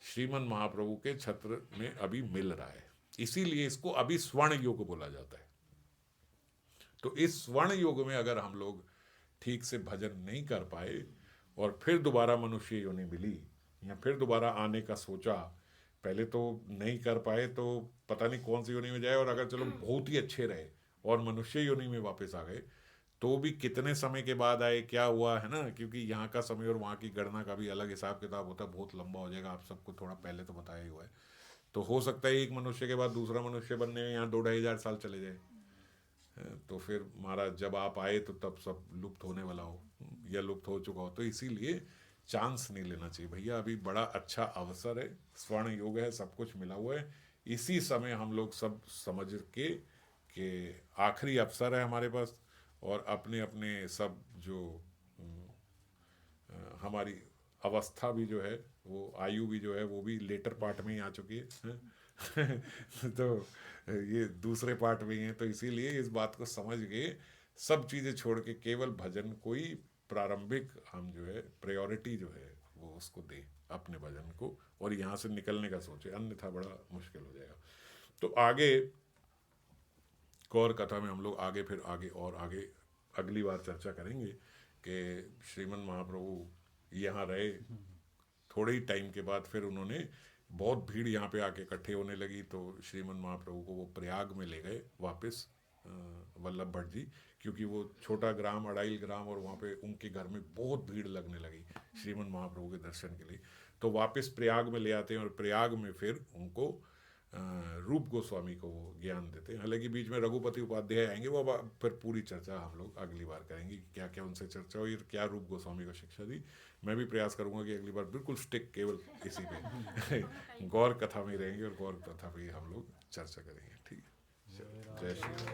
श्रीमन महाप्रभु के छत्र में अभी मिल रहा है। इसीलिए इसको अभी स्वर्ण युग बोला जाता है। तो इस स्वर्ण युग में अगर हम लोग ठीक से भजन नहीं कर पाए और फिर दोबारा मनुष्य योनि मिली या फिर दोबारा आने का सोचा, पहले तो नहीं कर पाए तो पता नहीं कौन सी योनि में जाए, और अगर चलो बहुत ही अच्छे रहे और मनुष्य योनि में वापस आ गए तो भी कितने समय के बाद आए, क्या हुआ है ना। क्योंकि यहाँ का समय और वहाँ की गणना का भी अलग हिसाब किताब होता है, बहुत लंबा हो जाएगा। आप सबको थोड़ा पहले तो बताया ही हुआ है। तो हो सकता है एक मनुष्य के बाद दूसरा मनुष्य बनने में यहाँ 2-2.5 साल चले जाए। तो फिर महाराज जब आप आए तो तब सब लुप्त होने वाला हो या लुप्त हो चुका हो। तो इसीलिए चांस नहीं लेना चाहिए भैया। अभी बड़ा अच्छा अवसर है, स्वर्ण युग है, सब कुछ मिला हुआ है। इसी समय हम लोग सब समझ के कि आखिरी अवसर है हमारे पास, और अपने अपने सब जो हमारी अवस्था भी जो है, वो आयु भी जो है, वो भी लेटर पार्ट में ही आ चुकी है। तो ये दूसरे पार्ट में ही है। तो इसीलिए इस बात को समझ के सब चीज़ें छोड़ के केवल भजन को ही प्रारंभिक हम जो है प्रायोरिटी जो है वो उसको दें, अपने भजन को, और यहाँ से निकलने का सोचे, अन्यथा बड़ा मुश्किल हो जाएगा। तो आगे गौर कथा में हम लोग आगे फिर आगे और आगे अगली बार चर्चा करेंगे कि श्रीमन महाप्रभु यहाँ रहे। थोड़े ही टाइम के बाद फिर उन्होंने, बहुत भीड़ यहाँ पे आके इकट्ठे होने लगी, तो श्रीमन महाप्रभु को वो प्रयाग में ले गए वापस वल्लभ भट्ट जी, क्योंकि वो छोटा ग्राम, अड़ाइल ग्राम, और वहाँ पे उनके घर में बहुत भीड़ लगने लगी श्रीमन महाप्रभु के दर्शन के लिए। तो वापस प्रयाग में ले आते हैं और प्रयाग में फिर उनको रूप गोस्वामी को वो ज्ञान देते हैं। हालांकि बीच में रघुपति उपाध्याय आएंगे, वो फिर पूरी चर्चा हम लोग अगली बार करेंगे कि क्या क्या उनसे चर्चा हुई और क्या रूप गोस्वामी को शिक्षा दी। मैं भी प्रयास करूंगा कि अगली बार बिल्कुल स्टिक केवल इसी पे गौर कथा में रहेंगे और गौर कथा पे हम लोग चर्चा करेंगे। ठीक है, जय श्री राम।